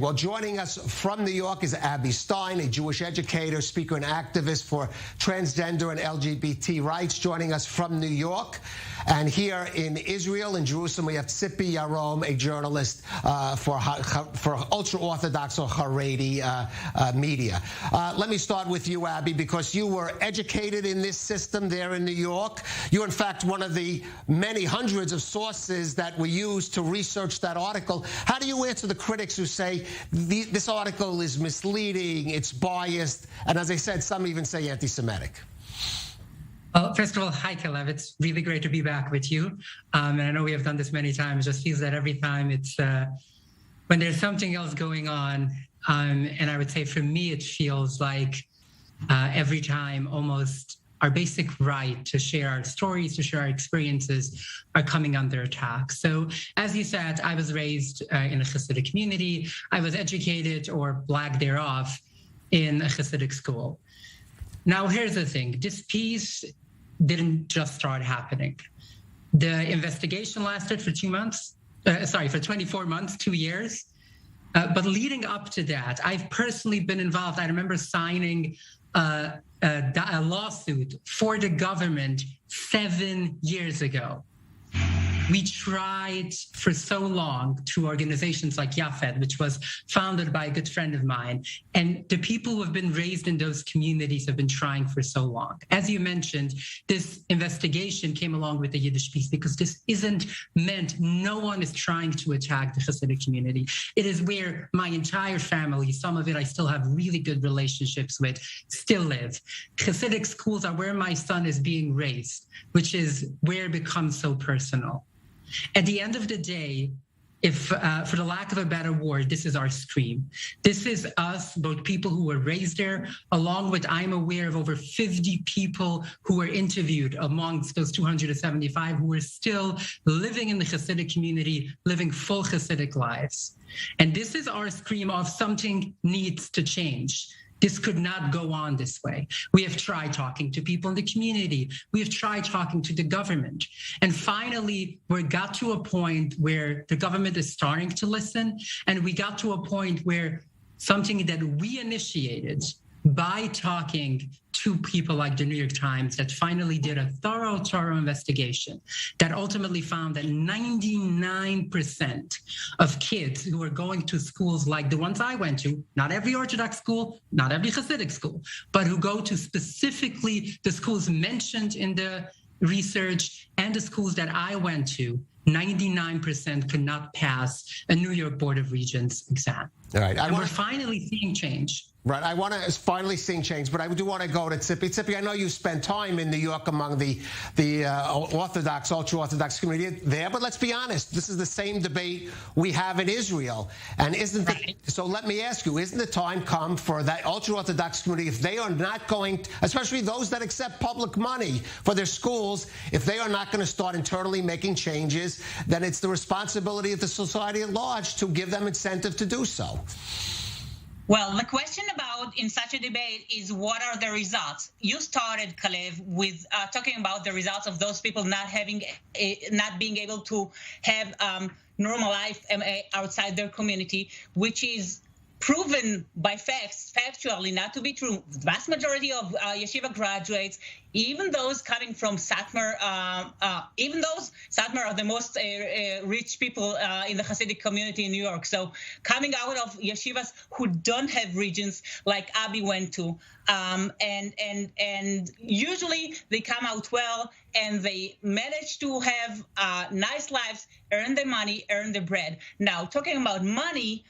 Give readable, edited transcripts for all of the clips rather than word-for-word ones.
Well, joining us from New York is Abby Stein, a Jewish educator, speaker, and activist for transgender and LGBT rights, joining us from New York. And here in Israel, in Jerusalem, we have Tzippy Yarom, a journalist for ultra-Orthodox or Haredi media. Let me start with you, Abby, because you were educated in this system there in New York. You're, in fact, one of the many hundreds of sources that we used to research that article. How do you answer the critics who say this article is misleading, it's biased, and as I said, some even say anti-Semitic? Well, first of all, hi, Calev. It's really great to be back with you. And I know we have done this many times. It just feels that every time it's when there's something else going on. And I would say for me, it feels like every time almost our basic right to share our stories, to share our experiences are coming under attack. So as you said, I was raised in a Hasidic community. I was educated or black thereof in a Hasidic school. Now, here's the thing. This piece didn't just start happening. The investigation lasted for 24 months, 2 years. But leading up to that, I've personally been involved. I remember signing a lawsuit for the government 7 years ago. We tried for so long through organizations like Yafed, which was founded by a good friend of mine. And the people who have been raised in those communities have been trying for so long. As you mentioned, this investigation came along with the Yiddish piece because this isn't meant, no one is trying to attack the Hasidic community. It is where my entire family, some of it I still have really good relationships with, still live. Hasidic schools are where my son is being raised, which is where it becomes so personal. At the end of the day, if for the lack of a better word, this is our scream. This is us, both people who were raised there, along with, I'm aware of over 50 people who were interviewed amongst those 275 who were still living in the Hasidic community, living full Hasidic lives. And this is our scream of something needs to change. This could not go on this way. We have tried talking to people in the community. We have tried talking to the government. And finally, we got to a point where the government is starting to listen. And we got to a point where something that we initiated by talking to people like the New York Times that finally did a thorough investigation that ultimately found that 99% of kids who are going to schools like the ones I went to, not every Orthodox school, not every Hasidic school, but who go to specifically the schools mentioned in the research and the schools that I went to, 99% could not pass a New York Board of Regents exam. All right. And we're finally seeing change. Right. I want to finally see change, but I do want to go to Tzippy. Tzippy, I know you spent time in New York among the Orthodox, ultra-Orthodox community there, but let's be honest, this is the same debate we have in Israel. And so let me ask you, isn't the time come for that ultra-Orthodox community, if they are not going, especially those that accept public money for their schools, if they are not going to start internally making changes, then it's the responsibility of the society at large to give them incentive to do so. Well, the question about in such a debate is what are the results? You started, Calev, with talking about the results of those people not being able to have normal life outside their community, which is proven by facts, factually not to be true. The vast majority of yeshiva graduates, even those coming from Satmar, even those Satmar are the most rich people in the Hasidic community in New York. So coming out of yeshivas who don't have regions like Abby went to, and usually they come out well and they manage to have nice lives, earn their money, earn their bread. Now, talking about money,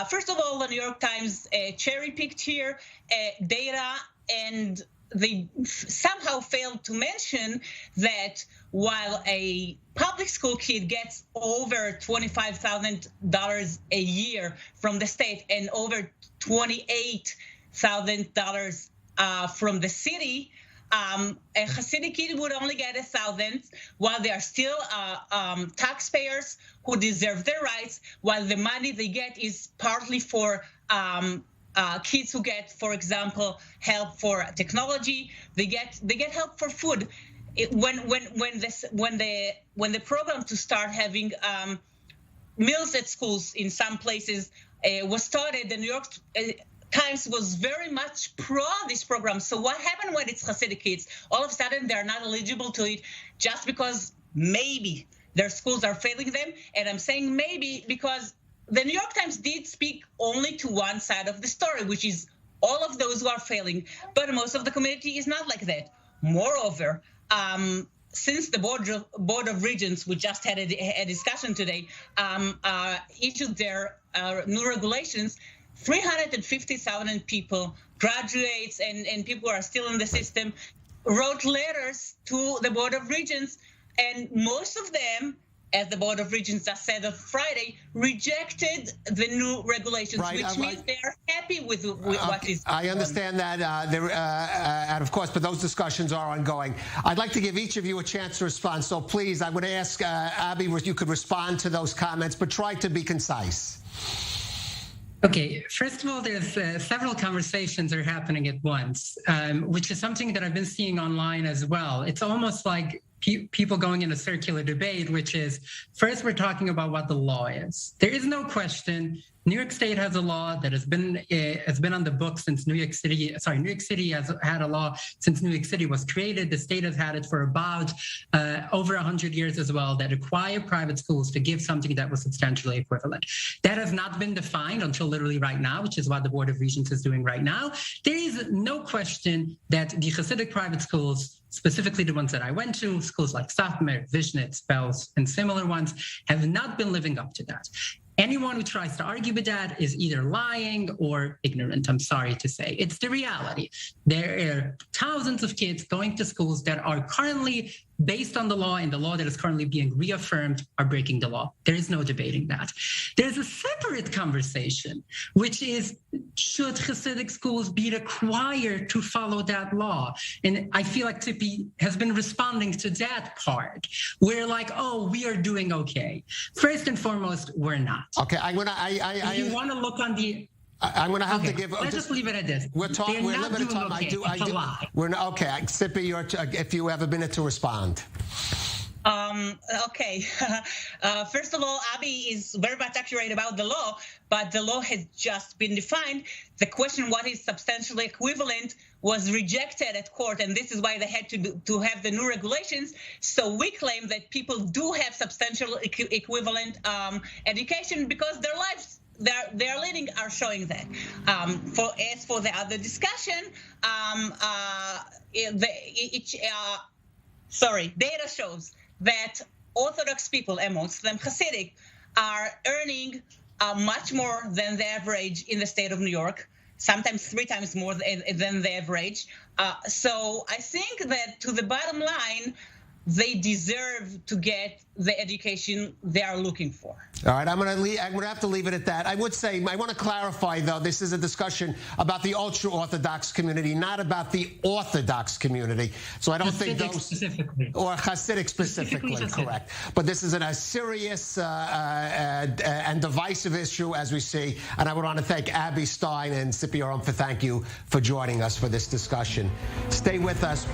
first of all, the New York Times cherry-picked here data, and they somehow failed to mention that while a public school kid gets over $25,000 a year from the state and over $28,000 from the city, a Hasidic kid would only get $1,000, while they are still taxpayers who deserve their rights, while the money they get is partly for kids who get, for example, help for technology. They get help for food. When the program to start having meals at schools in some places was started, the New York Times was very much pro this program. So what happened when it's Hasidic kids? All of a sudden, they're not eligible to it just because maybe their schools are failing them. And I'm saying maybe because the New York Times did speak only to one side of the story, which is all of those who are failing. But most of the community is not like that. Moreover, since the Board of Regents, we just had a discussion today, issued their new regulations, 350,000 people, graduates and people who are still in the system, wrote letters to the Board of Regents, and most of them, as the Board of Regents just said on Friday, rejected the new regulations, which means they are happy with what is going on. I understand that, and of course, but those discussions are ongoing. I'd like to give each of you a chance to respond, so please, I would ask Abby, you could respond to those comments, but try to be concise. Okay, first of all, there's several conversations are happening at once, which is something that I've been seeing online as well. It's almost like people going in a circular debate, which is, first we're talking about what the law is. There is no question. New York State has a law that has been on the books since New York City has had a law since New York City was created. The state has had it for about over 100 years as well, that require private schools to give something that was substantially equivalent. That has not been defined until literally right now, which is what the Board of Regents is doing right now. There is no question that the Hasidic private schools, specifically the ones that I went to, schools like Satmar, Vishnitz, Belz, and similar ones, have not been living up to that. Anyone who tries to argue with that is either lying or ignorant, I'm sorry to say. It's the reality. There are thousands of kids going to schools that are currently based on the law, and the law that is currently being reaffirmed are breaking the law. There is no debating that. There's a separate conversation, which is, should Hasidic schools be required to follow that law? And I feel like Tzippy has been responding to that part. We're like, oh, we are doing okay. First and foremost, we're not. Okay, You want to look on the... I'm going to have to give. Let's just leave it at this. We're limited time. Okay. We're okay. Tzippy, if you have a minute to respond. Okay. First of all, Abby is very much accurate about the law, but the law has just been defined. The question, what is substantially equivalent, was rejected at court, and this is why they had to have the new regulations. So we claim that people do have substantial equivalent education because their lives they're leading are showing that. As for the other discussion, data shows that Orthodox people, amongst them Hasidic, are earning much more than the average in the state of New York, sometimes 3 times more than the average. So I think that, to the bottom line, they deserve to get the education they are looking for. All right, I'm going to have to leave it at that. I would say, I want to clarify, though, this is a discussion about the ultra-Orthodox community, not about the Orthodox community. So I don't think those... Specifically. Or Hasidic specifically, correct. But this is a serious and divisive issue, as we see. And I would want to thank Abby, Stein, and Tzippy Yarom for joining us for this discussion. Stay with us.